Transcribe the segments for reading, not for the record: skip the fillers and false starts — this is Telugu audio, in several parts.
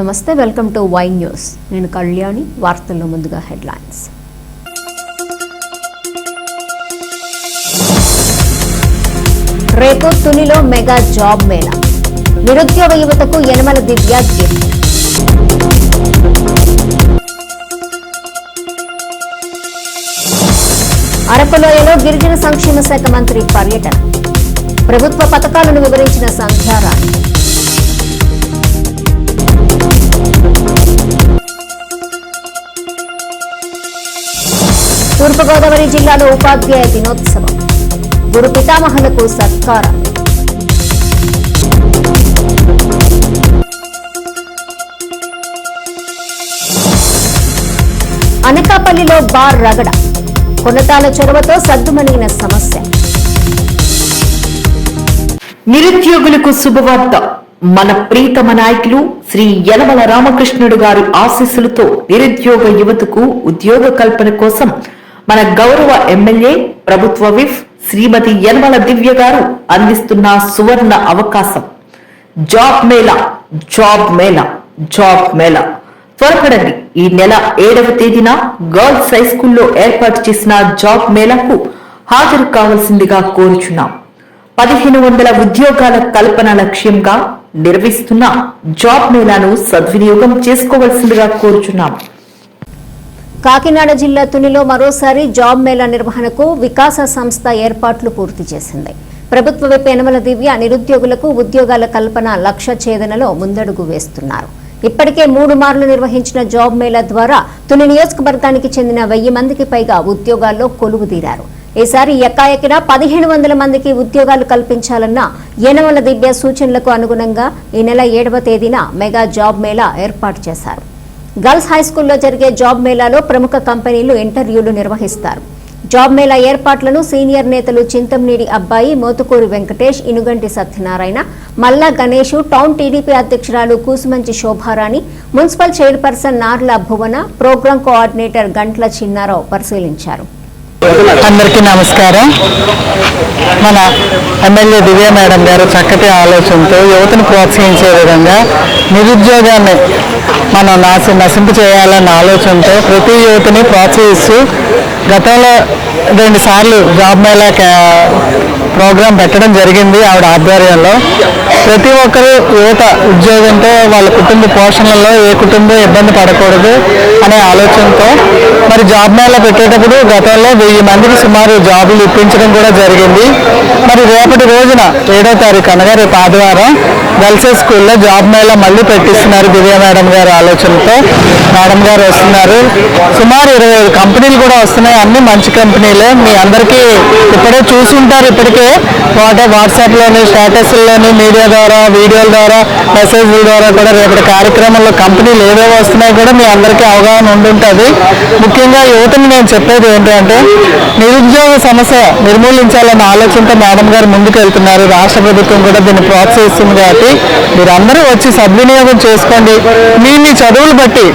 నమస్తే, వెల్కమ్ టు వై న్యూస్. నేను కళ్యాణి. వార్తల్లో ముందుగా హెడ్లైన్స్. రేపు తునిలో మెగా జాబ్ మేళా. నిరుద్యోగ యువతకు యనమల దివ్య గిఫ్ట్. అరకులోయలో గిరిజన సంక్షేమ శాఖ మంత్రి పర్యటన. ప్రభుత్వ పథకాలను వివరించిన సంధ్యారాణి. తూర్పుగోదావరి జిల్లాలో ఉపాధ్యాయ దినోత్సవం. గురు పితామహులకు సత్కారం. అనకాపల్లిలో బార్ రగడ. కొనతాల చొరవతో సద్దుమణిగిన సమస్య. నిరుద్యోగులకు శుభవార్త. మన ప్రీతమ నాయకులు శ్రీ యనమల రామకృష్ణుడు గారి ఆశీస్సులతో నిరుద్యోగ యువతకు ఉద్యోగ కల్పన కోసం మన గౌరవ ఎమ్మెల్యే, ప్రభుత్వ విప్ శ్రీమతి యనమల దివ్య గారు అందిస్తున్న సువర్ణ అవకాశం. Job Mela, job Mela, job Mela. త్వరపడండి. ఈ నెల 7వ తేదీన గర్ల్స్ హై స్కూల్లో ఏర్పాటు చేసిన జాబ్ మేళాకు హాజరు కావాల్సిందిగా కోరుచున్నాం. 1500 ఉద్యోగాల కల్పన లక్ష్యంగా నిర్వహిస్తున్న జాబ్ మేళాను సద్వినియోగం చేసుకోవాల్సిందిగా కోరుచున్నాం. కాకినాడ జిల్లా తునిలో మరోసారి జాబ్ మేళా నిర్వహణకు వికాస సంస్థ ఏర్పాట్లు పూర్తి చేసింది. ప్రభుత్వ విప్ యనమల దివ్య నిరుద్యోగులకు ఉద్యోగాల కల్పన లక్ష్య ఛేదనలో ముందడుగు వేస్తున్నారు. ఇప్పటికే 3 మార్లు నిర్వహించిన జాబ్ మేళా ద్వారా తుని నియోజకవర్గానికి చెందిన 1000 మందికి పైగా ఉద్యోగాల్లో కొలువుదీరారు. ఈసారి ఎక్కాయకిన 1500 మందికి ఉద్యోగాలు కల్పించాలన్న యనమల దివ్య సూచనలకు అనుగుణంగా ఈ నెల 7వ తేదీన మెగా జాబ్ మేళా ఏర్పాటు చేశారు. గర్ల్స్ హైస్కూల్లో జరిగే జాబ్ మేళాలో ప్రముఖ కంపెనీలు ఇంటర్వ్యూలు నిర్వహిస్తారు. జాబ్ మేళా ఏర్పాట్లను సీనియర్ నేతలు చింతంనేడి అబ్బాయి, మోతుకూరి వెంకటేష్, ఇనుగంటి సత్యనారాయణ, మల్లా గణేష్, టౌన్ టీడీపీ అధ్యక్షురాలు కూసుమంచి శోభారాణి, మున్సిపల్ చైర్పర్సన్ నార్ల భువన, ప్రోగ్రాం కోఆర్డినేటర్ గంట్ల చిన్నారావు పరిశీలించారు. అందరికీ నమస్కారం. మన ఎమ్మెల్యే దివ్య మేడం గారు చక్కటి ఆలోచనతో యువతను ప్రోత్సహించే విధంగా నిరుద్యోగాన్ని మనం నశింపు చేయాలన్న ఆలోచనతో ప్రతి యువతని ప్రోత్సహిస్తూ గతంలో 2 సార్లు జాబ్ మేళా ప్రోగ్రాం పెట్టడం జరిగింది ఆవిడ ఆధ్వర్యంలో. ప్రతి ఒక్కరూ యువత ఉద్యోగంతో వాళ్ళ కుటుంబ పోషణలో ఏ కుటుంబం ఇబ్బంది పడకూడదు అనే ఆలోచనతో మరి జాబ్ మేళా పెట్టేటప్పుడు గతంలో 1000 మందికి సుమారు జాబులు ఇప్పించడం కూడా జరిగింది. మరి రేపటి రోజున 7వ తారీఖు అనగా రేపు ఆదివారం గర్ల్స్ స్కూల్లో జాబ్ మేళా మళ్ళీ పెట్టిస్తున్నారు దివ్య మేడం గారు ఆలోచనతో. మేడం గారు వస్తున్నారు. సుమారు 25 కంపెనీలు కూడా వస్తున్నాయి. అన్ని మంచి కంపెనీలే. మీ అందరికీ ఇప్పుడే చూసుంటారు. ఇప్పటికే వాట్సాప్లోని, స్టేటస్లోని, మీడియా ద్వారా, వీడియోల ద్వారా, మెసేజ్ల ద్వారా కూడా రేపటి కార్యక్రమంలో కంపెనీలు ఏవేవి వస్తున్నాయి కూడా మీ అందరికీ అవగాహన ఉండుంటుంది. ముఖ్యంగా యువతని నేను చెప్పేది ఏంటంటే నిరుద్యోగ సమస్య నిర్మూలించాలన్న ఆలోచనతో మేడం గారు ముందుకు వెళ్తున్నారు. రాష్ట్ర ప్రభుత్వం కూడా దీన్ని ప్రోత్సహిస్తుంది కాబట్టి మీరందరూ వచ్చి సద్వినియోగం చేసుకోండి. మీ చదువులు బట్టి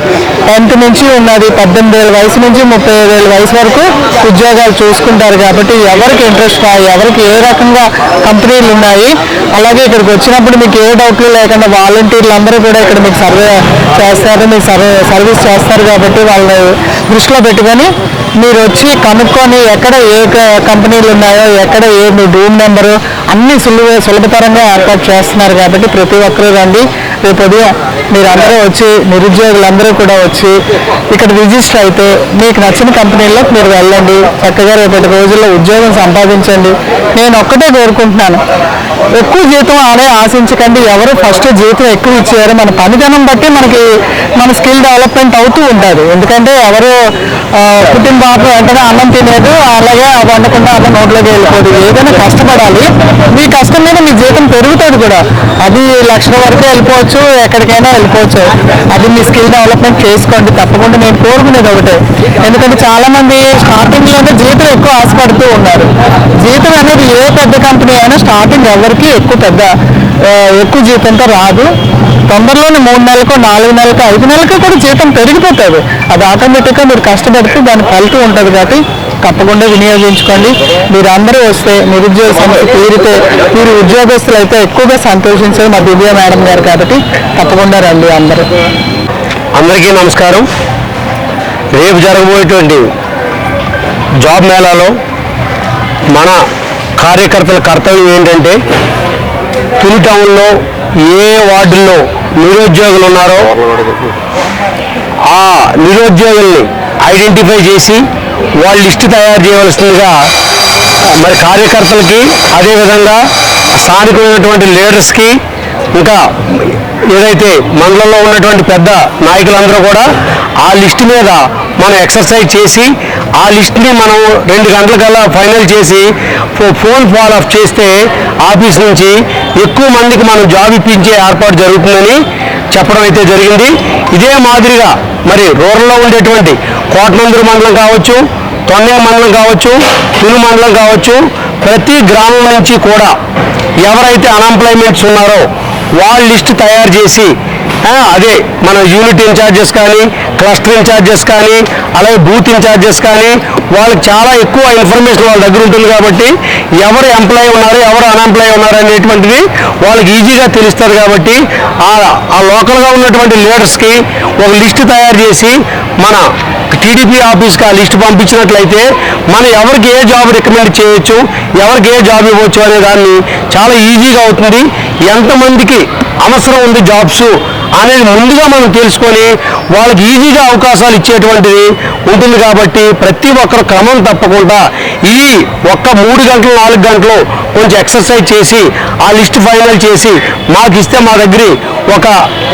10th నుంచి ఉన్నది 18 ఏళ్ళ వయసు నుంచి 35 ఏళ్ళ వయసు వరకు ఉద్యోగాలు చూసుకుంటారు. కాబట్టి ఎవరికి ఇంట్రెస్ట్, ఎవరికి ఏ రకంగా కంపెనీలు ఉన్నాయి, అలాగే ఇక్కడికి వచ్చినప్పుడు మీకు ఏ డౌట్లు లేకుండా వాలంటీర్లు అందరూ కూడా ఇక్కడ మీకు సర్వే చేస్తారు, మీకు సర్వీస్ చేస్తారు. కాబట్టి వాళ్ళని దృష్టిలో పెట్టుకొని మీరు వచ్చి కనుక్కొని ఎక్కడ ఏ కంపెనీలు ఉన్నాయో, ఎక్కడ ఏ మీ రూమ్ నెంబరు అన్నీ సులభతరంగా ఏర్పాటు చేస్తున్నారు. కాబట్టి ప్రతి ఒక్కరూ రండి. రేపు ఉదయం మీరందరూ వచ్చి, నిరుద్యోగులందరూ కూడా వచ్చి ఇక్కడ రిజిస్టర్ అయితే మీకు నచ్చిన కంపెనీల్లో మీరు వెళ్ళండి. చక్కగా రేపటి రోజుల్లో ఉద్యోగం సంపాదించండి. నేను ఒక్కటే కోరుకుంటున్నాను, ఎక్కువ జీతం అనే ఆశించకండి. ఎవరు ఫస్ట్ జీతం ఎక్కువ ఇచ్చారు, మన పనితనం బట్టి మన స్కిల్ డెవలప్మెంట్ అవుతూ ఉంటుంది. ఎందుకంటే ఎవరు పుట్టిన పాప వెంటనే అన్నం తినేది, అలాగే వండకుండా అన్నం నోట్లోకి వెళ్ళిపోదు. ఏదైనా కష్టపడాలి. మీ కష్టం మీద మీ జీతం పెరుగుతుంది కూడా. అది 1,00,000 వరకు వెళ్ళిపోవచ్చు, ఎక్కడికైనా వెళ్ళిపోవచ్చు. అది మీ స్కిల్ డెవలప్మెంట్ చేసుకోండి తప్పకుండా. నేను కోరుకునేది ఒకటే, ఎందుకంటే చాలా మంది స్టార్టింగ్లోనే జీతం ఎక్కువ ఆశపడుతూ ఉన్నారు. జీతం అనేది ఏ పెద్ద కంపెనీ అయినా స్టార్టింగ్ ఎవరికి ఎక్కువ జీతంతో రాదు. తొందరలోనే 3 నెలలకు, 4 నెలలకు, 5 నెలలకు కూడా జీతం పెరిగిపోతుంది. అది ఆటోమేటిక్గా మీరు కష్టపడితే దాని ఫలితం ఉంటుంది. కాబట్టి తప్పకుండా వినియోగించుకోండి. మీరు అందరూ వస్తే నిరుద్యోగ సమస్య తీరితే మీరు ఉద్యోగస్తులు అయితే ఎక్కువగా సంతోషించేది మా దివ్య మేడం గారు కాబట్టి తప్పకుండా రండి అందరూ. అందరికీ నమస్కారం. రేపు జరగబోయేటువంటి జాబ్ మేళాలో మన కార్యకర్తల కర్తవ్యం ఏంటంటే తుని టౌన్లో ఏ వార్డుల్లో నిరుద్యోగులు ఉన్నారో ఆ నిరుద్యోగుల్ని ఐడెంటిఫై చేసి వాళ్ళ లిస్టు తయారు చేయవలసిందిగా మరి కార్యకర్తలకి, అదేవిధంగా స్థానికమైనటువంటి లీడర్స్కి, ఇంకా ఏదైతే మండలంలో ఉన్నటువంటి పెద్ద నాయకులందరూ కూడా ఆ లిస్టు మీద మనం ఎక్సర్సైజ్ చేసి ఆ లిస్ట్ని మనం 2 గంటలకల్లా ఫైనల్ చేసి ఫోన్ ఫాలో అప్ చేస్తే ఆఫీస్ నుంచి ఎక్కువ మందికి మనం జాబ్ ఇప్పించే ఏర్పాటు జరుగుతుందని చెప్పడం అయితే జరిగింది. ఇదే మాదిరిగా మరి రూరల్లో ఉండేటువంటి కోటనందూరు మండలం కావచ్చు, తొన్నే మండలం కావచ్చు, తుని మండలం కావచ్చు, ప్రతి గ్రామం నుంచి కూడా ఎవరైతే అన్ఎంప్లాయ్మెంట్స్ ఉన్నారో వాళ్ళ లిస్టు తయారు చేసి అదే మన యూనిట్ ఇన్ఛార్జెస్ కానీ, క్లస్టర్ ఇన్ఛార్జెస్ కానీ, అలాగే బూత్ ఇన్ఛార్జెస్ కానీ వాళ్ళకి చాలా ఎక్కువ ఇన్ఫర్మేషన్ వాళ్ళ దగ్గర ఉంటుంది కాబట్టి ఎవరు ఎంప్లాయీ ఉన్నారు, ఎవరు అన్ఎంప్లాయీ ఉన్నారు అనేటువంటిది వాళ్ళకి ఈజీగా తెలుస్తుంది. కాబట్టి ఆ లోకల్గా ఉన్నటువంటి లీడర్స్కి ఒక లిస్టు తయారు చేసి మన టీడీపీ ఆఫీస్కి ఆ లిస్టు పంపించినట్లయితే మనం ఎవరికి ఏ జాబ్ రికమెండ్ చేయొచ్చు, ఎవరికి ఏ జాబ్ ఇవ్వచ్చు అనే దాన్ని చాలా ఈజీగా అవుతుంది. ఎంతమందికి అవసరం ఉంది జాబ్స్ అనేది ముందుగా మనం తెలుసుకొని వాళ్ళకి ఈజీగా అవకాశాలు ఇచ్చేటువంటిది ఉంటుంది. కాబట్టి ప్రతి ఒక్కరు క్రమం తప్పకుండా ఈ ఒక్క 3 గంటలు 4 గంటలు కొంచెం ఎక్సర్సైజ్ చేసి ఆ లిస్ట్ ఫైనల్ చేసి మాకు ఇస్తే మా దగ్గర ఒక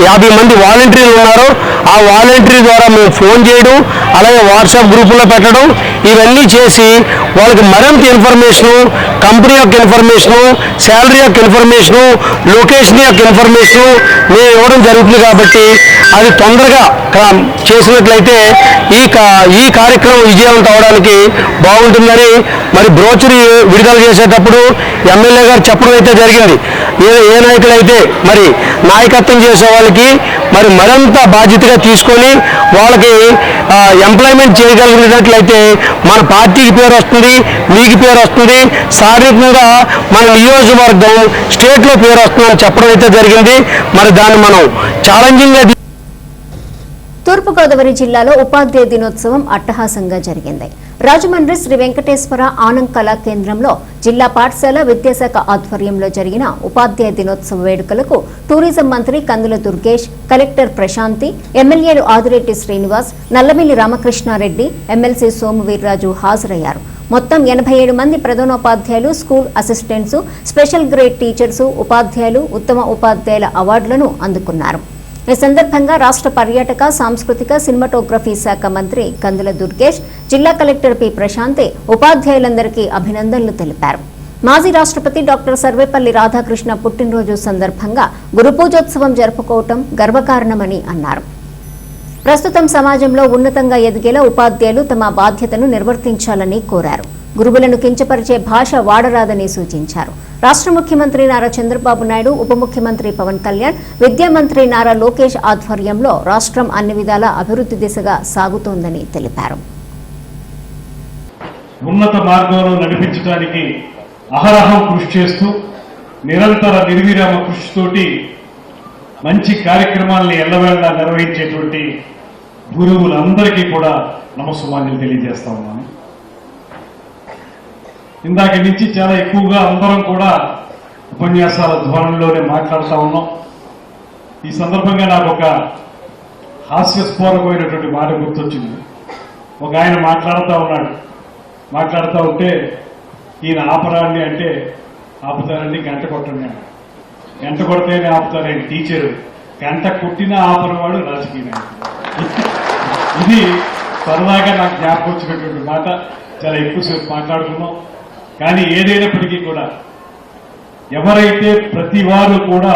50 మంది వాలంటీర్లు ఉన్నారు. ఆ వాలంటీర్ ద్వారా మేము ఫోన్ చేయడం, అలాగే వాట్సాప్ గ్రూపుల్లో పెట్టడం, ఇవన్నీ చేసి వాళ్ళకి మరింత ఇన్ఫర్మేషను, కంపెనీ యొక్క ఇన్ఫర్మేషను, శాలరీ యొక్క ఇన్ఫర్మేషను, లొకేషన్ యొక్క ఇన్ఫర్మేషను మేము ఇవ్వడం జరుగుతుంది. కాబట్టి అది తొందరగా చేసినట్లయితే ఈ కార్యక్రమం విజయవంతం అవడానికి బాగుంటుందని మరి బ్రోచరీ విడుదల చేసేటప్పుడు ఎమ్మెల్యే గారు చెప్పడం అయితే జరిగింది. ఏ నాయకులైతే మరి నాయకత్వం చేసే వాళ్ళకి మరి మరింత బాధ్యతగా తీసుకొని వాళ్ళకి ఎంప్లాయ్మెంట్ చేయగలిగినట్లయితే మన పార్టీకి పేరు వస్తుంది, మీకు పేరు వస్తుంది, శారీరకంగా మన నియోజకవర్గం స్టేట్లో పేరు వస్తుందని చెప్పడం అయితే జరిగింది. మరి దాన్ని మనం ఛాలెంజింగ్గా తూర్పుగోదావరి జిల్లాలో ఉపాధ్యాయ దినోత్సవం అట్టహాసంగా జరిగింది. రాజమండ్రి శ్రీ వెంకటేశ్వర ఆనంద్ కళా కేంద్రంలో జిల్లా పాఠశాల విద్యాశాఖ ఆధ్వర్యంలో జరిగిన ఉపాధ్యాయ దినోత్సవ వేడుకలకు టూరిజం మంత్రి కందుల దుర్గేష్, కలెక్టర్ ప్రశాంతి, ఎమ్మెల్యేలు ఆదిరెడ్డి శ్రీనివాస్, నల్లమిల్లి రామకృష్ణారెడ్డి, ఎమ్మెల్సీ సోము వీర్రాజు హాజరయ్యారు. మొత్తం 87 మంది ప్రధానోపాధ్యాయులు, school assistants, special grade teachers, ఉపాధ్యాయులు ఉత్తమ ఉపాధ్యాయుల అవార్డులను అందుకున్నారు. ఈ సందర్భంగా రాష్ట్ర పర్యాటక, సాంస్కృతిక, సినిమాటోగ్రఫీ శాఖ మంత్రి కందుల దుర్గేష్, జిల్లా కలెక్టర్ పి ప్రశాంతి ఉపాధ్యాయులందరికీ అభినందనలు తెలిపారు. మాజీ రాష్ట్రపతి డాక్టర్ సర్వేపల్లి రాధాకృష్ణ పుట్టినరోజు సందర్భంగా గురుపూజోత్సవం జరుపుకోవటం గర్వకారణమని అన్నారు. ప్రస్తుతం సమాజంలో ఉన్నతంగా ఎదిగేలా ఉపాధ్యాయులు తమ బాధ్యతను నిర్వర్తించాలని కోరారు. గురువులను కించపరిచే భాష వాడరాదని సూచించారు. రాష్ట్ర ముఖ్యమంత్రి నారా చంద్రబాబు నాయుడు, ఉప ముఖ్యమంత్రి పవన్ కళ్యాణ్, విద్యా మంత్రి నారా లోకేష్ ఆధ్వర్యంలో రాష్ట్రం అన్ని విధాల అభివృద్ధి దిశగా సాగుతోందని తెలిపారు. ఉన్నత మార్గంలో నడిపించడానికి అహరహం కృషి చేస్తూ నిరంతర నిర్విరామ కృషితోటి మంచి కార్యక్రమాల్ని ఎల్లవేళలా నిర్వహించేటువంటి గురువులందరికీ కూడా నమస్సుమాన్యులు తెలియజేస్తా ఉన్నాను. ఇందాక నుంచి చాలా ఎక్కువగా అందరం కూడా ఉపన్యాసాల ధోరణిలోనే మాట్లాడుతూ ఉన్నాం. ఈ సందర్భంగా నాకు ఒక హాస్యస్ఫోరకమైనటువంటి మాట గుర్తొచ్చింది. ఒక ఆయన మాట్లాడుతూ ఉంటే ఈయన ఆపరాన్ని అంటే ఆపుతారండి, గంట కొట్టండి, గంట కొడితేనే ఆపుతారండి టీచరు, గంట కొట్టినా ఆపరవాడు రాజకీయ నాయకుడు. ఇది సరదాగా నాకు జ్ఞాపకం వచ్చినటువంటి మాట. చాలా ఎక్కువసేపు మాట్లాడుకున్నాం. కానీ ఏదైనప్పటికీ కూడా ఎవరైతే ప్రతి వారు కూడా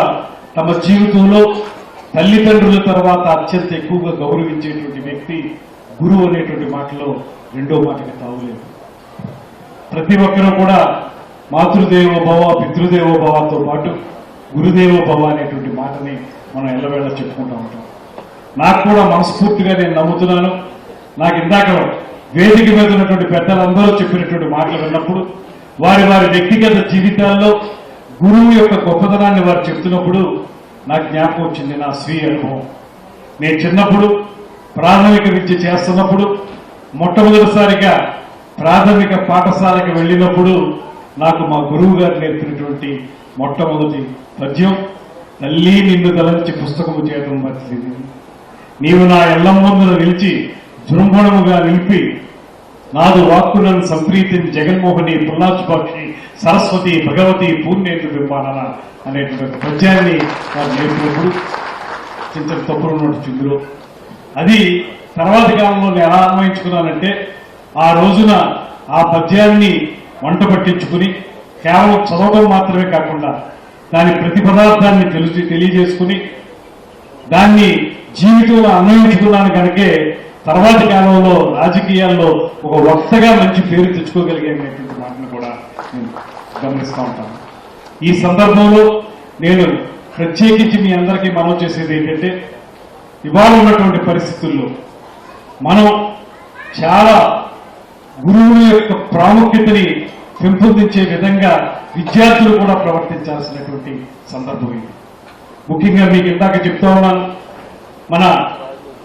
తమ జీవితంలో తల్లిదండ్రుల తర్వాత అత్యంత ఎక్కువగా గౌరవించేటువంటి వ్యక్తి గురువు అనేటువంటి మాటలో రెండో మాటకి తావులేదు. ప్రతి ఒక్కరూ కూడా మాతృదేవో భవ, పితృదేవో భవతో పాటు గురుదేవో భవ అనేటువంటి మాటని మనం ఎల్లవేళ చెప్పుకుంటూ ఉంటాం. నాకు కూడా మనస్ఫూర్తిగా నేను నమ్ముతున్నాను. నాకు ఇందాక వేదిక మీద ఉన్నటువంటి పెద్దలందరూ చెప్పినటువంటి మాటలు విన్నప్పుడు, వారి వారి వ్యక్తిగత జీవితాల్లో గురువు యొక్క గొప్పతనాన్ని వారు చెప్తున్నప్పుడు నాకు జ్ఞాపకం వచ్చింది నా స్వీయ అనుభవం. నేను చిన్నప్పుడు ప్రాథమిక విద్య చేస్తున్నప్పుడు మొట్టమొదటిసారిగా ప్రాథమిక పాఠశాలకు వెళ్ళినప్పుడు నాకు మా గురువు గారు నేర్పినటువంటి మొట్టమొదటి పద్యం, తల్లి నిన్ను తలంచి పుస్తకము చేయడం మర్చిది, నీవు నా ఎల్లమ్మందున నిలిచి జృంభణముగా నిలిపి నాదు వాక్కులను సంప్రీతిని జగన్మోహని పుల్లాచుపక్షి సరస్వతి భగవతి పూర్ణేంద్ర బింబానన అనేటువంటి పద్యాన్ని వారు నేర్పినప్పుడు చిన్న తప్పులు ఉన్నట్టు చిందులో అది తర్వాతి కాలంలో నేను ఎలా అన్వయించుకున్నానంటే, ఆ రోజున ఆ పద్యాన్ని వంట పట్టించుకుని కేవలం చదవడం మాత్రమే కాకుండా దాని ప్రతి పదార్థాన్ని తెలియజేసుకుని దాన్ని జీవితంలో అన్వయించుకున్నాను కనుకే తర్వాతి కాలంలో రాజకీయాల్లో ఒక వక్తగా మంచి పేరు తెచ్చుకోగలిగేటువంటి మాటను కూడా నేను గమనిస్తూ ఉంటాను. ఈ సందర్భంలో నేను ప్రత్యేకించి మీ అందరికీ మనవి చేసేది ఏంటంటే, ఇవాళ ఉన్నటువంటి పరిస్థితుల్లో మనం చాలా గురువుల యొక్క ప్రాముఖ్యతని పెంపొందించే విధంగా విద్యార్థులు కూడా ప్రవర్తించాల్సినటువంటి సందర్భం ఇది. ముఖ్యంగా మీకు ఇందాక చెప్తా ఉన్నాను, మన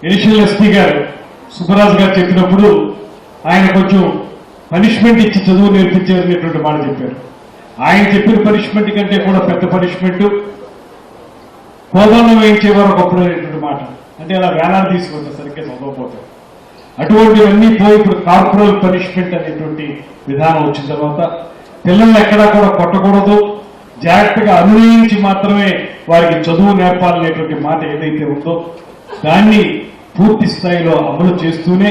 ఎడిషనల్ ఎస్పీ గారు సుబ్బరాజు గారు చెప్పినప్పుడు ఆయన కొంచెం పనిష్మెంట్ ఇచ్చి చదువు నేర్పించారనేటువంటి మాట చెప్పారు. ఆయన చెప్పిన పనిష్మెంట్ కంటే కూడా పెద్ద పనిష్మెంట్ కోదండం వేయించేవారు ఒకప్పుడు అనేటువంటి మాట. అంటే అలా వేలాడు తీసుకుంటారు సరిగ్గా చదవకపోతారు. అటువంటివన్నీ పోయి ఇప్పుడు కార్పొరల్ పనిష్మెంట్ అనేటువంటి విధానం వచ్చిన తర్వాత పిల్లల్ని ఎక్కడా కూడా కొట్టకూడదు, జాగ్రత్తగా అనునయించి మాత్రమే వారికి చదువు నేర్పాలనేటువంటి మాట ఏదైతే ఉందో దాన్ని పూర్తి స్థాయిలో అమలు చేస్తూనే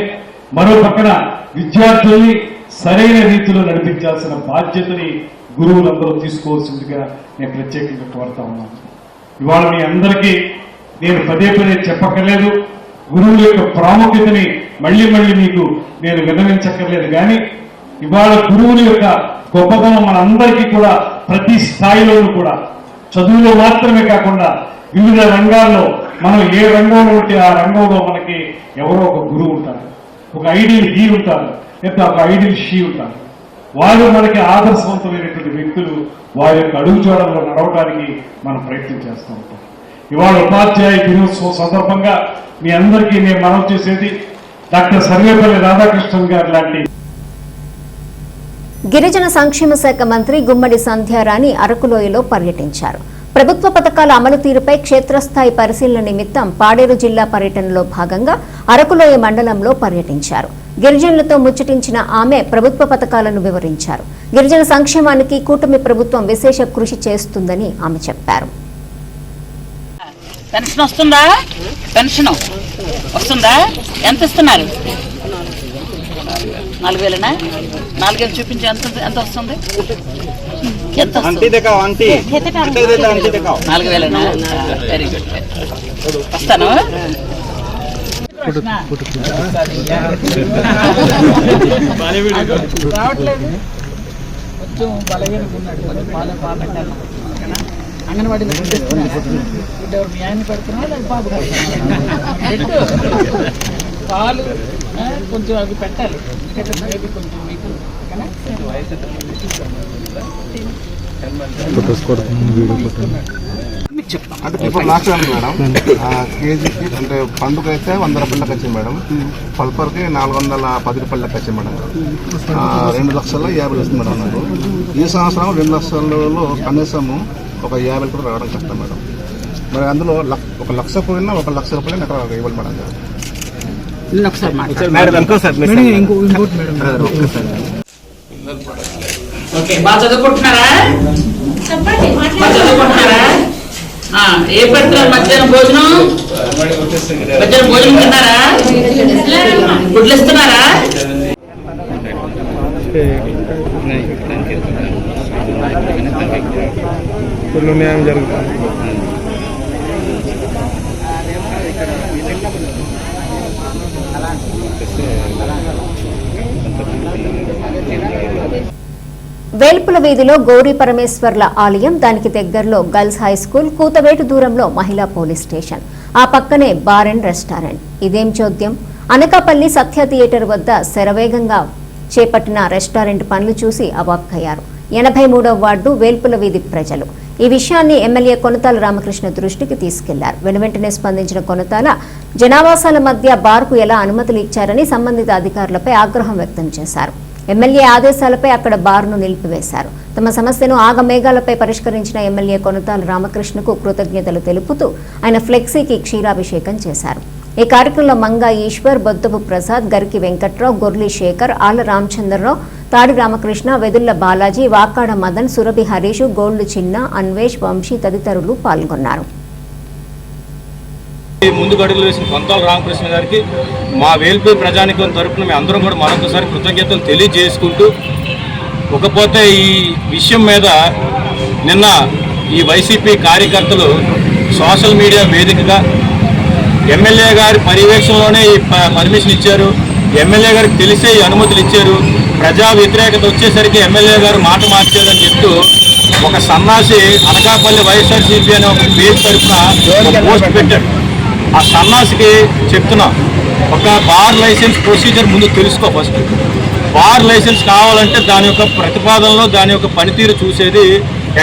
మరో పక్కన విద్యార్థుల్ని సరైన రీతిలో నడిపించాల్సిన బాధ్యతని గురువులందరూ తీసుకోవాల్సిందిగా నేను ప్రత్యేకంగా కోరుతా ఉన్నాను. ఇవాళ మీ అందరికీ నేను పదే పదే చెప్పక్కర్లేదు, గురువుల యొక్క ప్రాముఖ్యతని మళ్లీ మీకు నేను విన్నవించక్కర్లేదు. కానీ ఇవాళ గురువుల యొక్క గొప్పతనం మనందరికీ కూడా ప్రతి స్థాయిలోనూ కూడా చదువులో మాత్రమే కాకుండా వివిధ రంగాల్లో మనం ఏ రంగంలో ఉంటే ఆ రంగంలో మనకి ఎవరో ఒక గురువు ఉంటారు, ఒక ఐడియల్ హీ ఉంటారు, లేదా ఒక ఐడియల్ షీ ఉంటారు. వారు మనకి ఆదర్శవంతమైనటువంటి వ్యక్తులు. వారి యొక్క అడుగుజాడల్లో నడవడానికి మనం ప్రయత్నం చేస్తూ ఉంటాం. ఇవాళ ఉపాధ్యాయ దినోత్సవం సందర్భంగా మీ అందరికీ నేను మనవి చేసేది, డాక్టర్ సర్వేపల్లి రాధాకృష్ణన్ గారు లాంటి గిరిజన సంక్షేమ శాఖ మంత్రి గుమ్మడి సంధ్యారాణి అరకులోయలో పర్యటించారు. ప్రభుత్వ పథకాల అమలు తీరుపై క్షేత్రస్థాయి పరిశీలన నిమిత్తం పాడేరు జిల్లా పర్యటనలో భాగంగా అరకులోయ మండలంలో పర్యటించారు. గిరిజనులతో ముచ్చటించిన ఆమె ప్రభుత్వ పథకాలను వివరించారు. గిరిజన సంక్షేమానికి కూటమి ప్రభుత్వం విశేష కృషి చేస్తుందని ఆమె చెప్పారు. పెన్షన్ వస్తుందా? పెన్షన్ వస్తుందా? ఎంత ఇస్తున్నారు? 4,000నా? 4,000 చూపించి ఎంత వస్తుంది? ఎంత 4,000నా? Very good. వస్తాను. అంగన్వాడీలో మీ ఆయన పెడుతున్నా బాబు పాలు కొంచెం అవి పెట్టాలి, కొంచెం మీకు అంటే ఇప్పుడు లాస్ట్ మేడం కేజీకి అంటే పండుగ అయితే 100 రూపాయలకి వచ్చింది మేడం, పల్పర్కి 410 రూపాయలకి వచ్చింది మేడం. 2,50,050 వస్తుంది మేడం నాకు. ఈ సంవత్సరం 2 లక్షలలో కనీసం ఒక 50 కూడా రావడం కష్టం మేడం. మరి అందులో 1,00,000 పోయినా 1,00,000 రూపాయలు ఎక్కడ ఇవ్వాలి మేడం. బాగా చదువుకుంటున్నారా? ఏ పెడుతున్నారు మధ్యాహ్నం భోజనం? మధ్యాహ్నం భోజనం తిన్నారా? గుడ్లు ఇస్తున్నారా? న్యాయం జరుగుతుంది. వేల్పుల వీధిలో గౌరీ పరమేశ్వర్ల ఆలయం, దానికి దగ్గరలో గర్ల్స్ హై స్కూల్, కూతవేటు దూరంలో మహిళా పోలీస్ స్టేషన్, ఆ పక్కనే బార్ అండ్ రెస్టారెంట్. ఇదేం చోద్యం? అనకాపల్లి సత్య థియేటర్ వద్ద శరవేగంగా చేపట్టిన రెస్టారెంట్ పనులు చూసి అవాక్కయ్యారు 83వ వార్డు వేల్పుల వీధి ప్రజలు. ఈ విషయాన్ని ఎమ్మెల్యే కొనతాల రామకృష్ణ దృష్టికి తీసుకెళ్లారు. వెనువెంటనే స్పందించిన కొనతాల జనావాసాల మధ్య బార్కు ఎలా అనుమతులు ఇచ్చారని సంబంధిత అధికారులపై ఆగ్రహం వ్యక్తం చేశారు. ఎమ్మెల్యే ఆదేశాలపై అక్కడ బార్ను నిలిపివేశారు. తమ సమస్యను ఆగమేఘాలపై పరిష్కరించిన ఎమ్మెల్యే కొనతాల రామకృష్ణకు కృతజ్ఞతలు తెలుపుతూ ఆయన ఫ్లెక్సీకి క్షీరాభిషేకం చేశారు. ఈ కార్యక్రమంలో మంగా ఈశ్వర్, బొద్దపు ప్రసాద్, గరికి వెంకట్రావు, గొర్లి శేఖర్, ఆళ్ల రామచంద్రరావు, తాడి రామకృష్ణ, వెదుళ్ల బాలాజీ, వాకాడ మదన్, సురభి హరీష్, గోల్డ్ చిన్న, అన్వేష్, వంశీ తదితరులు పాల్గొన్నారు. ముందు గడుగులు వేసిన కొనతాల రామకృష్ణ గారికి మా వేల్పూర్ ప్రజానికం తరపున మేము అందరం కూడా మరొకసారి కృతజ్ఞతలు తెలియజేసుకుంటూ, ఒకపోతే ఈ విషయం మీద నిన్న ఈ వైసీపీ కార్యకర్తలు సోషల్ మీడియా వేదికగా ఎమ్మెల్యే గారి పర్యవేక్షణలోనే ఈ పర్మిషన్ ఇచ్చారు, ఎమ్మెల్యే గారికి తెలిసే ఈ అనుమతులు ఇచ్చారు, ప్రజా వ్యతిరేకత వచ్చేసరికి ఎమ్మెల్యే గారు మాట మార్చారని చెప్తూ ఒక సన్నాసి అనకాపల్లి వైఎస్ఆర్సీపీ అనే ఒక పేజ్ తరఫున ఒక పోస్ట్ పెట్టాడు. ఆ సన్నాసికి చెప్తున్నా, ఒక బార్ లైసెన్స్ ప్రొసీజర్ ముందు తెలుసుకో. ఫస్ట్ బార్ లైసెన్స్ కావాలంటే దాని యొక్క ప్రతిపాదనలో దాని యొక్క పనితీరు చూసేది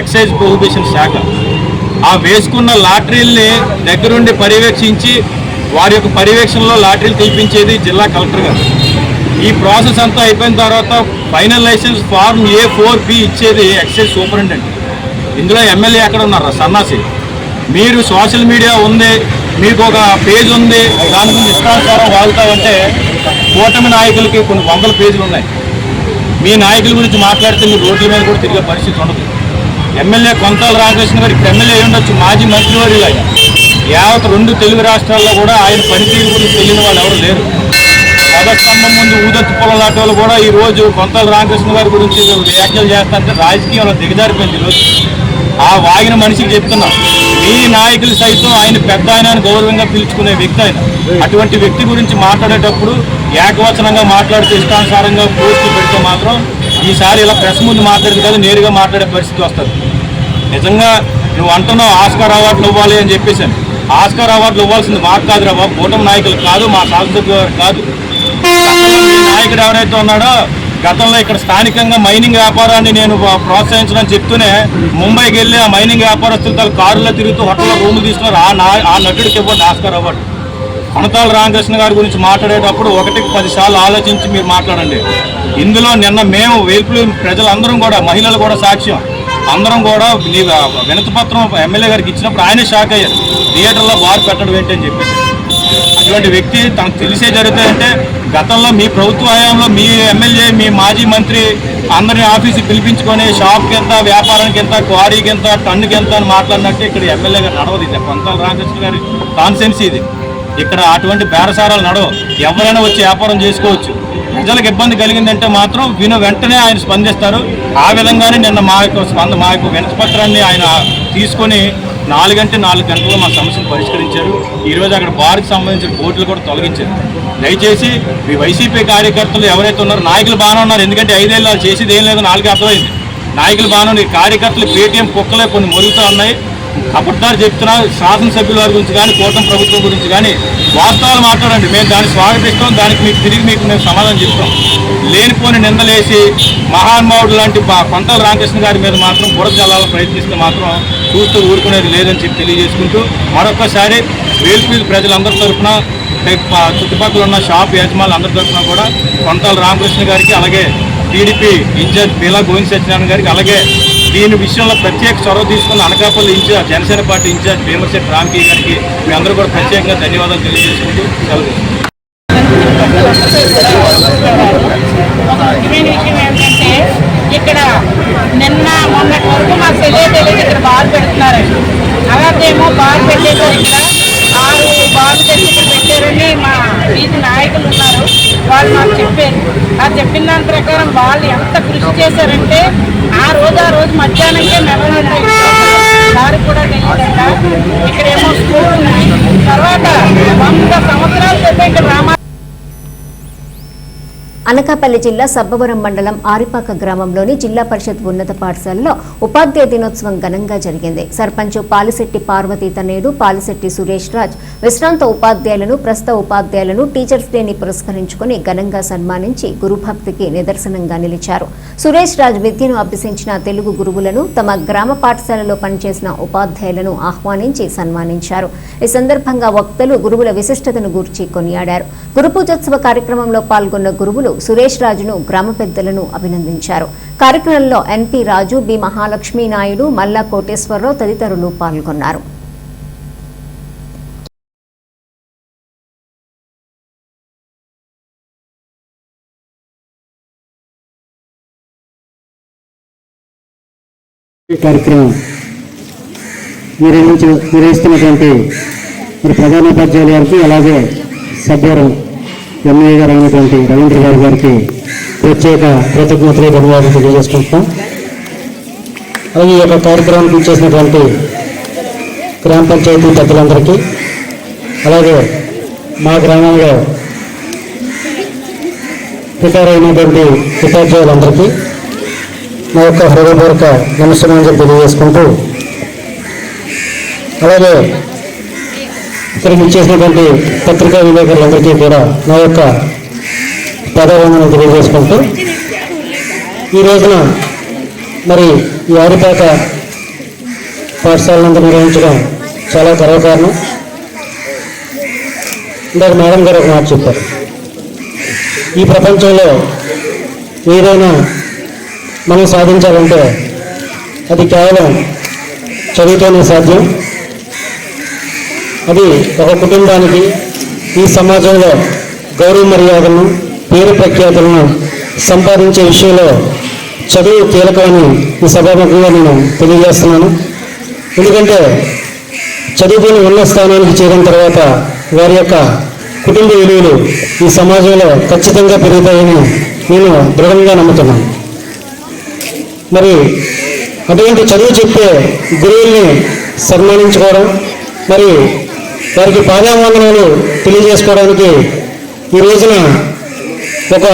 ఎక్సైజ్ ప్రొహిబిషన్ శాఖ. ఆ వేసుకున్న లాటరీల్ని దగ్గరుండి పర్యవేక్షించి వారి యొక్క పర్యవేక్షణలో లాటరీలు తీపించేది జిల్లా కలెక్టర్ గారు. ఈ ప్రాసెస్ అంతా అయిపోయిన తర్వాత ఫైనల్ లైసెన్స్ ఫార్మ్ A4B ఇచ్చేది ఎక్సైజ్ సూపరింటెండెంట్. ఇందులో ఎమ్మెల్యే ఎక్కడ ఉన్నారు? సన్నాసి. మీరు సోషల్ మీడియా ఉంది, మీకు ఒక పేజ్ ఉంది, దాని గురించి ఇష్టానుసారం వాగుతామంటే కూటమి నాయకులకి కొన్ని వందల పేజీలు ఉన్నాయి. మీ నాయకుల గురించి మాట్లాడితే మీరు రోడ్ల మీద కూడా తిరిగే పరిస్థితి ఉండదు. ఎమ్మెల్యే కొనతాల రామకృష్ణ గారు ఇక్కడ ఎమ్మెల్యే ఉండొచ్చు, మాజీ మంత్రివర్యులు ఆయన. యావత్ 2 తెలుగు రాష్ట్రాల్లో కూడా ఆయన పనితీరు గురించి తెలియని వాళ్ళు ఎవరు లేరు. పదస్తంభం ముందు ఊదొత్తి పొలం లాంటి వాళ్ళు కూడా ఈ రోజు కొనతాల రామకృష్ణ గారి గురించి వ్యాఖ్యలు చేస్తారంటే రాజకీయంలో దిగజారిపోయింది. ఈరోజు ఆ వాగిన మనిషికి చెప్తున్నా, మీ నాయకులు సైతం ఆయన పెద్ద ఆయన గౌరవంగా పిలుచుకునే వ్యక్తి ఆయన. అటువంటి వ్యక్తి గురించి మాట్లాడేటప్పుడు ఏకవచనంగా మాట్లాడుతూ ఇష్టానుసారంగా పోస్టులు పెడితే మాత్రం ఈసారి ఇలా ప్రెస్ ముందు మాట్లాడేది కాదు, నేరుగా మాట్లాడే పరిస్థితి వస్తుంది. నిజంగా నువ్వు అంటున్నావు ఆస్కార్ అవార్డులు ఇవ్వాలి అని చెప్పేసాను. ఆస్కార్ అవార్డులు ఇవ్వాల్సింది మాకు కాదురా బాబు, కూటమి నాయకులు కాదు, మా శాసనసభ్యులు గారు కాదు. నాయకుడు ఎవరైతే ఉన్నాడో గతంలో ఇక్కడ స్థానికంగా మైనింగ్ వ్యాపారాన్ని నేను ప్రోత్సహించడం చెప్తూనే ముంబైకి వెళ్ళి ఆ మైనింగ్ వ్యాపారస్తులతో కారులో తిరుగుతూ హోటల్లో రూములు తీసుకున్నారు. ఆ నటుడికి ఇవ్వండి ఆస్కార్ అవార్డు. కొనతాల రామకృష్ణ గారి గురించి మాట్లాడేటప్పుడు 1కి 10 సార్లు ఆలోచించి మీరు మాట్లాడండి. ఇందులో నిన్న మేము వేల్పులు ప్రజలందరం కూడా, మహిళలు కూడా సాక్ష్యం. అందరం కూడా వినతి పత్రం ఎమ్మెల్యే గారికి ఇచ్చినప్పుడు ఆయనే షాక్ అయ్యారు. థియేటర్లో బార్ పెట్టడం ఏంటని చెప్పేసి. అటువంటి వ్యక్తి తనకు తెలిసే జరుగుతాయంటే గతంలో మీ ప్రభుత్వ హయాంలో మీ ఎమ్మెల్యే, మీ మాజీ మంత్రి అందరినీ ఆఫీస్కి పిలిపించుకొని షాప్కి ఎంత, వ్యాపారానికి ఎంత, క్వారీకి ఎంత, టన్నుకి ఎంత అని మాట్లాడినట్టు ఇక్కడ ఎమ్మెల్యే గారు నడవదు. ఇది కొనతాల రామకృష్ణ గారి కాన్సెన్సీ ఇది. ఇక్కడ అటువంటి బేరసారాలు నడవు. ఎవరైనా వచ్చి వ్యాపారం చేసుకోవచ్చు. ప్రజలకు ఇబ్బంది కలిగిందంటే మాత్రం వెంటనే ఆయన స్పందిస్తారు. ఆ విధంగానే నిన్న మా యొక్క వినతి పత్రాన్ని ఆయన తీసుకొని 4 గంటల్లో మా సమస్యను పరిష్కరించారు. ఈరోజు అక్కడ బార్కి సంబంధించిన బోర్డులు కూడా తొలగించారు. దయచేసి ఈ వైసీపీ కార్యకర్తలు ఎవరైతే ఉన్నారో, నాయకులు బాగానే ఉన్నారు. ఎందుకంటే 5 ఏళ్ళు వాళ్ళు చేసేది ఏం లేదు, 4 అర్థమైంది. నాయకులు బాగానే ఉన్నాయి. కార్యకర్తలు పేటీఎం కుక్కలే కొన్ని మొరుగుతూ ఉన్నాయి. అబద్ధాలు చెప్తున్నా. శాసనసభ్యుల వారి గురించి కానీ, కూటమి ప్రభుత్వం గురించి కానీ వాస్తవాలు మాట్లాడండి. మేము దాన్ని స్వాగతిస్తాం. దానికి మీకు మేము సమాధానం చెప్తాం. లేనిపోని నిందలేసి మహానుభావుడు లాంటి కొనతాల రామకృష్ణ గారి మీద మాత్రం బురద జల్లాలని ప్రయత్నిస్తే మాత్రం చూస్తూ ఊరుకునేది లేదని చెప్పి తెలియజేసుకుంటూ, మరొకసారి వేల్పూర్ ప్రజలందరి తరఫున, చుట్టుపక్కల ఉన్న షాప్ యజమానులు అందరి తరఫున కూడా కొనతాల రామకృష్ణ గారికి, అలాగే టీడీపీ ఇన్ఛార్జ్ పీలా గోవింద్ సత్యనారాయణ గారికి, అలాగే దీని విషయంలో ప్రత్యేక చొరవ తీసుకున్న Anakapalli incharge, Janasena party incharge Bheemashetti Ramki గారికి మీ అందరూ కూడా ప్రత్యేకంగా ధన్యవాదాలు తెలియజేసుకుంటూ సెలవు. ఒక ముఖ్యమైన విషయం ఏంటంటే, ఇక్కడ నిన్న మొన్నటి వరకు మాకు తెలియదు ఇక్కడ బార్ పెడుతున్నారండి. అలాగేమో బార్ పెట్టేసారు. ఇక్కడ 6 బార్లు తెచ్చి ఇక్కడ పెట్టారని మా వీధి నాయకులు ఉన్నారు, వాళ్ళు మాకు చెప్పారు. ఆ చెప్పిన దాని ప్రకారం వాళ్ళు ఎంత కృషి చేశారంటే ఆ రోజు మధ్యాహ్నంకే మెమోరాండం దారికి కూడా తెలియదంట. ఇక్కడేమో స్కూల్ ఉంది. తర్వాత 100 సంవత్సరాల క్రితం ఇక్కడ అనకాపల్లి జిల్లా సబ్బవరం మండలం ఆరిపాక గ్రామంలోని జిల్లా పరిషత్ ఉన్నత పాఠశాలలో ఉపాధ్యాయ దినోత్సవం ఘనంగా జరిగింది. సర్పంచ్ పాలిశెట్టి పార్వతీ తనయుడు పాలిశెట్టి సురేష్ రాజ్ విశ్రాంత ఉపాధ్యాయులను ప్రస్తుత ఉపాధ్యాయులను టీచర్స్ డేని పురస్కరించుకుని ఘనంగా సన్మానించి గురుభక్తికి నిదర్శనంగా నిలిచారు. సురేష్ రాజ్ విద్యను అభ్యసించిన తెలుగు గురువులను తమ గ్రామ పాఠశాలలో పనిచేసిన ఉపాధ్యాయులను ఆహ్వానించి సన్మానించారు. ఈ సందర్భంగా వక్తలు గురువుల విశిష్టతను గూర్చి కొనియాడారు. గురు పూజోత్సవ కార్యక్రమంలో పాల్గొన్న గురువులు సురేష్ రాజును గ్రామ పెద్దలను అభినందించారు. కార్యక్రమంలో ఎన్పి రాజు, బి మహాలక్ష్మీ నాయుడు, మల్లా కోటేశ్వరరావు తదితరులు పాల్గొన్నారు. కార్యక్రమం నిర్వహిస్తున్నటువంటి ప్రధానోపాధ్యాయుల గారికి, అలాగే సభ్యులు ఎమ్మెల్యే గారు అయినటువంటి రవీంద్ర గారికి ప్రత్యేక కృతజ్ఞతలు ధన్యవాదాలు తెలియజేసుకుంటున్నాం. అలాగే ఈ యొక్క కార్యక్రమానికి ఇచ్చేసినటువంటి గ్రామ పంచాయతీ పెద్దలందరికీ, అలాగే మా గ్రామంలో రిటైర్ అయినటువంటి ఉపాధ్యాయులందరికీ నా యొక్క హృదయపూర్వక నమస్కారాలు తెలియజేసుకుంటూ, అలాగే ఇక్కడికి ఇచ్చేసినటువంటి పత్రికా విలేకరులందరికీ కూడా నా యొక్క పదవందనలు తెలియజేసుకుంటూ, ఈ రోజున మరి ఈ ఆరిపాక పాఠశాలంతా నిర్వహించడం చాలా గర్వకారణం. ఇందాక మేడం గారు ఒక మాట చెప్పారు, ఈ ప్రపంచంలో ఏదైనా మనం సాధించాలంటే అది కేవలం చదువుతోనే సాధ్యం. అది ఒక కుటుంబానికి, ఈ సమాజంలో గౌరవ మర్యాదలను, పేరు ప్రఖ్యాతులను సంపాదించే విషయంలో చదువు కీలకమని ఈ సభాముఖంగా నేను తెలియజేస్తున్నాను. ఎందుకంటే చదువుకుని ఉన్న స్థానానికి చేరిన తర్వాత వారి యొక్క కుటుంబ విలువలు ఈ సమాజంలో ఖచ్చితంగా పెరుగుతాయని నేను దృఢంగా నమ్ముతున్నాను. మరి అటువంటి చదువు చెప్పే గురువుల్ని సన్మానించుకోవడం, మరి వారికి పాదావందనాలు తెలియజేసుకోవడానికి ఈ రోజున ఒక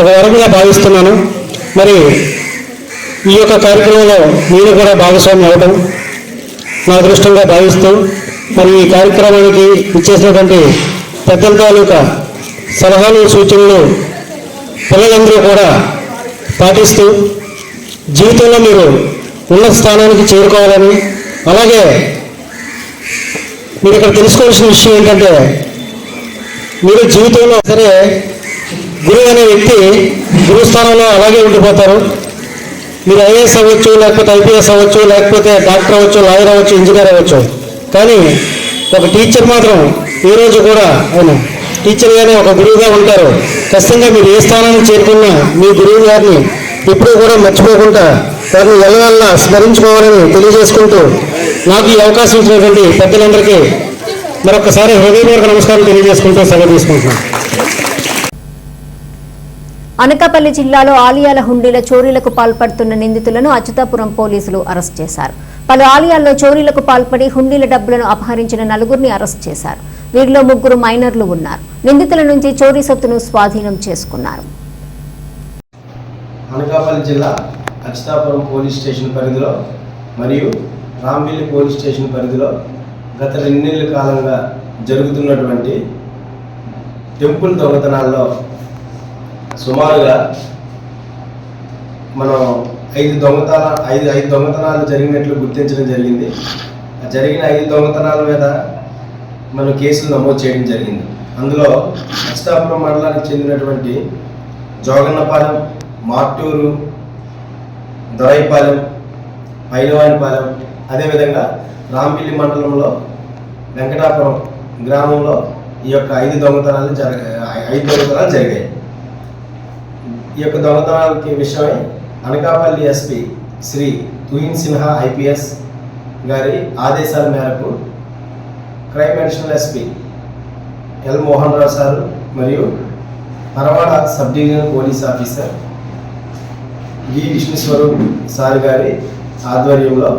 వరంగా భావిస్తున్నాను. మరి ఈ యొక్క కార్యక్రమంలో నేను కూడా భాగస్వామి అవ్వడం నా అదృష్టంగా భావిస్తూ, మరి ఈ కార్యక్రమానికి ఇచ్చేసినటువంటి పెద్దల తాలూకా సలహాలు, సూచనలు పిల్లలందరూ కూడా పాటిస్తూ జీవితంలో మీరు ఉన్నత స్థానానికి చేరుకోవాలని, అలాగే మీరు ఇక్కడ తెలుసుకోవాల్సిన విషయం ఏంటంటే, మీరు జీవితంలో సరే గురువు అనే వ్యక్తి గురువు స్థానంలో అలాగే ఉండిపోతారు. మీరు ఐఏఎస్ అవ్వచ్చు, లేకపోతే ఐపీఎస్ అవ్వచ్చు, లేకపోతే డాక్టర్ అవ్వచ్చు, లాయర్ అవ్వచ్చు, ఇంజనీర్ అవ్వచ్చు. కానీ ఒక టీచర్ మాత్రం ఈ రోజు కూడా ఆయన టీచర్గానే ఒక గురువుగా ఉంటారు. ఖచ్చితంగా మీరు ఏ స్థానానికి చేరుకున్నా మీ గురువు గారిని ఎప్పుడూ కూడా మర్చిపోకుండా వారిని ఎల్లవెల్లా స్మరించుకోవాలని తెలియజేసుకుంటూ, నాకు ఈ అవకాశం ఇచ్చినటువంటి పెద్దలందరికీ మరొకసారి హృదయపూర్వక నమస్కారం తెలియజేసుకుంటూ సెలవు తీసుకుంటున్నాను. అనకాపల్లి జిల్లాలో ఆలయాల హుండీల చోరీలకు పాల్పడుతున్న నిందితులను అచ్యుతాపురం పోలీసులు అరెస్ట్ చేశారు. పలు ఆలయాల్లో చోరీలకు పాల్పడి హుండీల డబ్బులను అపహరించిన నలుగురిని అరెస్ట్ చేశారు. వీరిలో 3 మైనర్లు ఉన్నారు. నిందితుల నుంచి చోరీ సొత్తును స్వాధీనం చేసుకున్నారు. అనకాపల్లి జిల్లా అచ్యుతాపురం పోలీస్ స్టేషన్ పరిధిలో మరియు రాంబిల్లి పోలీస్ స్టేషన్ పరిధిలో గత 2 నెలల కాలంగా జరుగుతున్నటువంటి టెంపుల్ దొంగతనాల్లో సుమారుగా మనం 5 దొంగతనాలు జరిగినట్లు గుర్తించడం జరిగింది. జరిగిన 5 దొంగతనాల మీద మనం కేసులు నమోదు చేయడం జరిగింది. అందులో అచ్యుతాపురం మండలానికి చెందినటువంటి జోగన్నపాలెం, మార్టూరు, దొరైపాలెం, పైలవానిపాలెం, అదేవిధంగా రాంపిల్లి మండలంలో వెంకటాపురం గ్రామంలో ఈ యొక్క 5 దొంగతనాలు జరిగాయి. ఈ యొక్క దొంగతనాలకి విషయమై అనకాపల్లి ఎస్పీ శ్రీ తుహిన్ సిన్హా ఐపీఎస్ గారి ఆదేశాల మేరకు crime additional SP L Mohan Rao sir మరియు Paravada sub divisional police officer V Vishnuswaroop sir గారి ఆధ్వర్యంలో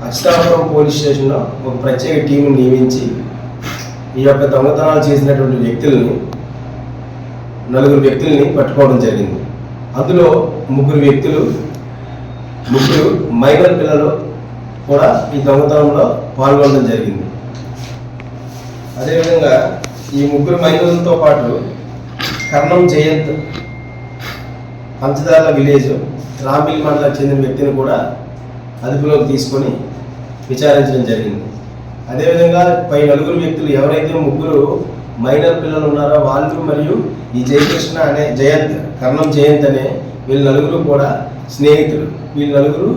అచ్యుతాపురం పోలీస్ స్టేషన్లో ఒక ప్రత్యేక టీంను నియమించి ఈ యొక్క దొంగతనాలు చేసినటువంటి వ్యక్తులను 4 వ్యక్తుల్ని పట్టుకోవడం జరిగింది. అందులో 3 వ్యక్తులు, 3 మైనర్ పిల్లలు కూడా ఈ దొంగతనంలో పాల్గొనడం జరిగింది. అదేవిధంగా ఈ 3 మైనర్లతో పాటు కర్ణం జయంత్ పంచదార్ల విలేజ్ రాంబిల్ మండలానికి చెందిన వ్యక్తిని కూడా అదుపులోకి తీసుకొని విచారించడం జరిగింది. అదేవిధంగా పై 4 వ్యక్తులు ఎవరైతే 3 మైనర్ పిల్లలు ఉన్నారో వాళ్ళు మరియు ఈ జయకృష్ణ అనే కర్ణం జయంత్ అనే వీళ్ళు 4 కూడా స్నేహితులు. వీళ్ళు 4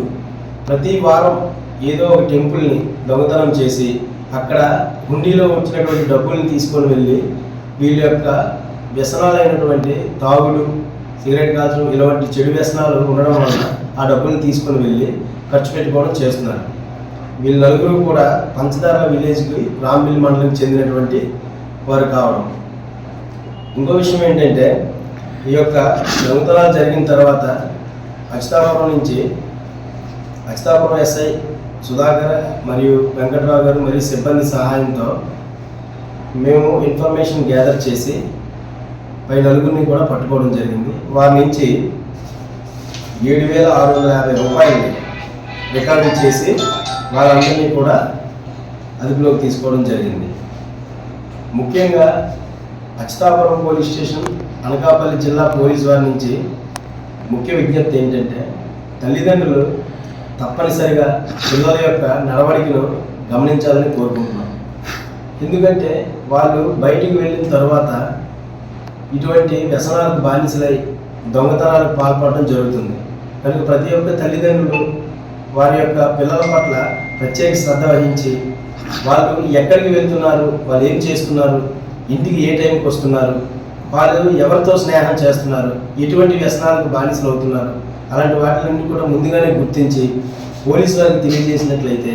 ప్రతి వారం ఏదో ఒక టెంపుల్ని దొంగతనం చేసి అక్కడ హుండీలో వచ్చినటువంటి డబ్బుల్ని తీసుకొని వెళ్ళి వీళ్ళ యొక్క వ్యసనాలైనటువంటి తాగుడు, సిగరెట్ కాల్చడం ఇలాంటి చెడు వ్యసనాలు ఉండడం వలన ఆ డబ్బుల్ని తీసుకొని వెళ్ళి ఖర్చు పెట్టుకోవడం చేస్తున్నారు. వీళ్ళు 4 కూడా పంచదార విలేజ్కి రాంబిల్ మండలంకి చెందినటువంటి వారు కావడం. ఇంకో విషయం ఏంటంటే ఈ యొక్క దొంగతనాలు జరిగిన తర్వాత అచ్యుతాపురం ఎస్ఐ సుధాకర్ మరియు వెంకట్రావు గారు మరియు సిబ్బంది సహాయంతో మేము ఇన్ఫర్మేషన్ గ్యాదర్ చేసి పై 4 కూడా పట్టుకోవడం జరిగింది. వారి నుంచి 7,650 రూపాయలు రికార్డు చేసి వాళ్ళందరినీ కూడా అదుపులోకి తీసుకోవడం జరిగింది. ముఖ్యంగా అచ్యుతాపురం పోలీస్ స్టేషన్, అనకాపల్లి జిల్లా పోలీసు వారి నుంచి ముఖ్య విజ్ఞప్తి ఏంటంటే తల్లిదండ్రులు తప్పనిసరిగా పిల్లల యొక్క నడవడికను గమనించాలని కోరుకుంటున్నాం. ఎందుకంటే వాళ్ళు బయటికి వెళ్ళిన తర్వాత ఇటువంటి వ్యసనాలకు బానిసలై దొంగతనాలకు పాల్పడడం జరుగుతుంది. కనుక ప్రతి ఒక్క తల్లిదండ్రులు వారి యొక్క పిల్లల పట్ల ప్రత్యేక శ్రద్ధ వహించి వాళ్ళు ఎక్కడికి వెళ్తున్నారు, వాళ్ళు ఏం చేస్తున్నారు, ఇంటికి ఏ టైంకి వస్తున్నారు, వాళ్ళు ఎవరితో స్నేహం చేస్తున్నారు, ఎటువంటి వ్యసనాలకు బానిసలు అవుతున్నారు, అలాంటి వాటిలన్నీ కూడా ముందుగానే గుర్తించి పోలీసు వారికి తెలియజేసినట్లయితే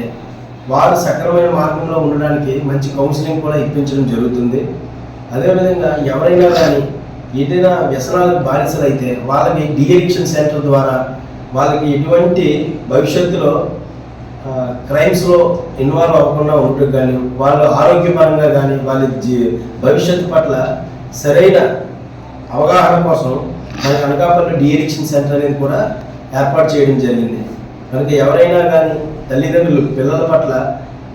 వారు సక్రమైన మార్గంలో ఉండడానికి మంచి కౌన్సిలింగ్ కూడా ఇప్పించడం జరుగుతుంది. అదేవిధంగా ఎవరైనా కానీ ఏదైనా వ్యసనాలకు బానిసలు అయితే వాళ్ళకి డీఅడిక్షన్ సెంటర్ ద్వారా వాళ్ళకి ఎటువంటి భవిష్యత్తులో క్రైమ్స్లో ఇన్వాల్వ్ అవ్వకుండా ఉంటుంది కానీ వాళ్ళు ఆరోగ్యపరంగా కానీ వాళ్ళ భవిష్యత్తు పట్ల సరైన అవగాహన కోసం మన అనకాపల్లి డీఅడిక్షన్ సెంటర్ అనేది కూడా ఏర్పాటు చేయడం జరిగింది. కనుక ఎవరైనా కానీ తల్లిదండ్రులు పిల్లల పట్ల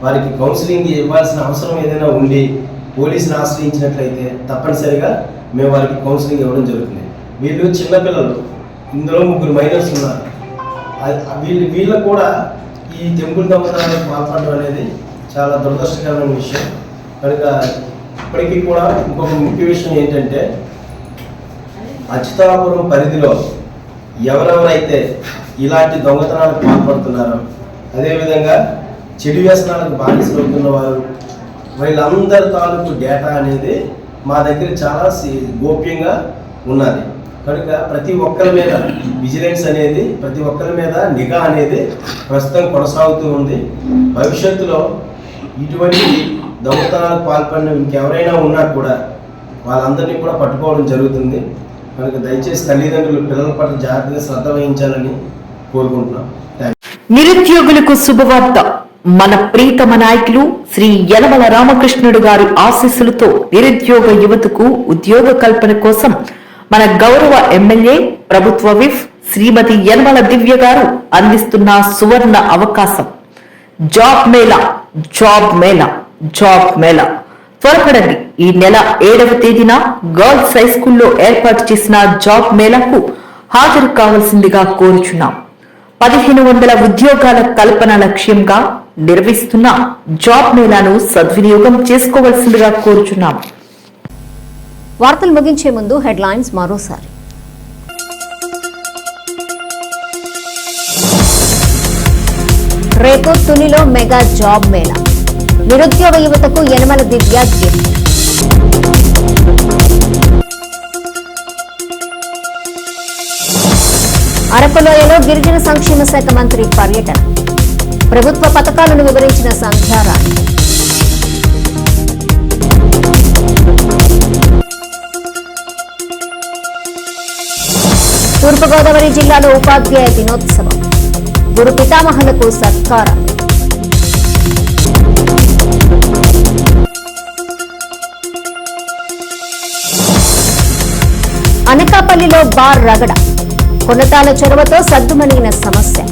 వారికి కౌన్సిలింగ్ ఇవ్వాల్సిన అవసరం ఏదైనా ఉండి పోలీసుని ఆశ్రయించినట్లయితే తప్పనిసరిగా మేము వారికి కౌన్సిలింగ్ ఇవ్వడం జరుగుతుంది. వీళ్ళు చిన్నపిల్లలు, ఇందులో 3 మైనర్స్ ఉన్నారు. వీళ్ళకు కూడా ఈ టెంపుల్ దొంగతనాలకు పాల్పడడం అనేది చాలా దురదృష్టకరమైన విషయం. కనుక ఇప్పటికీ కూడా ఇంకొక ముఖ్య విషయం ఏంటంటే అచ్యుతాపురం పరిధిలో ఎవరెవరైతే ఇలాంటి దొంగతనాలకు పాల్పడుతున్నారో, అదేవిధంగా చెడు వ్యసనాలకు బానిసలు అవుతున్న వారు, వీళ్ళందరి తాలూకు డేటా అనేది మా దగ్గర చాలా గోప్యంగా ఉన్నది. కనుక ప్రతి ఒక్కరి మీద విజిలెన్స్ అనేది, ప్రతి ఒక్కరి మీద నిఘా అనేది ప్రస్తుతం కొనసాగుతూ ఉంది. భవిష్యత్తులో ఇటువంటి దొంగతనాలకు పాల్పడిన ఇంకెవరైనా ఉన్నా కూడా వాళ్ళందరినీ కూడా పట్టుకోవడం జరుగుతుంది. కనుక దయచేసి తల్లిదండ్రులు పిల్లల పట్ల జాగ్రత్తగా శ్రద్ధ వహించాలని కోరుకుంటున్నాం. నిరుద్యోగులకు శుభవార్త. మన ప్రీతమ నాయకులు శ్రీ యనమల రామకృష్ణుడు గారి ఆశీస్సులతో నిరుద్యోగ యువతకు ఉద్యోగ కల్పన కోసం మన గౌరవ ఎమ్మెల్యే, ప్రభుత్వ విప్ శ్రీమతి యనమల దివ్య గారు అందిస్తున్న సువర్ణ అవకాశం. Job Mela, job Mela, job Mela. త్వరపడండి. ఈ నెల 7వ తేదీన గర్ల్స్ హై స్కూల్లో ఏర్పాటు చేసిన జాబ్ మేళాకు హాజరు కావాల్సిందిగా కోరుచున్నాం. 1500 ఉద్యోగాల కల్పన లక్ష్యంగా నిర్వహిస్తున్న జాబ్ మేళాను సద్వినియోగం చేసుకోవాల్సిందిగా కోరుచున్నాం. వార్తలు ముగించే ముందు హెడ్లైన్స్ మరోసారి. రేపు తునిలో మెగా జాబ్ మేళా. నిరుద్యోగ యువతకు యనమల దివ్య గిఫ్ట్. అరకులోయలో గిరిజన సంక్షేమ శాఖ మంత్రి పర్యటన. ప్రభుత్వ పథకాలను వివరించిన సంధ్యారాణి. తూర్పుగోదావరి జిల్లాలో ఉపాధ్యాయ దినోత్సవం. గురు పితామహులకు సత్కారం. అనకాపల్లిలో బార్ రగడ, కొనతాల చొరవతో సద్దుమణిగిన సమస్య.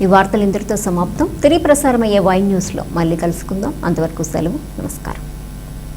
ఈ వార్తలు ఇంతటితో సమాప్తం. తిరిగి ప్రసారమయ్యే వై న్యూస్లో మళ్ళీ కలుసుకుందాం. అంతవరకు సెలవు. నమస్కారం.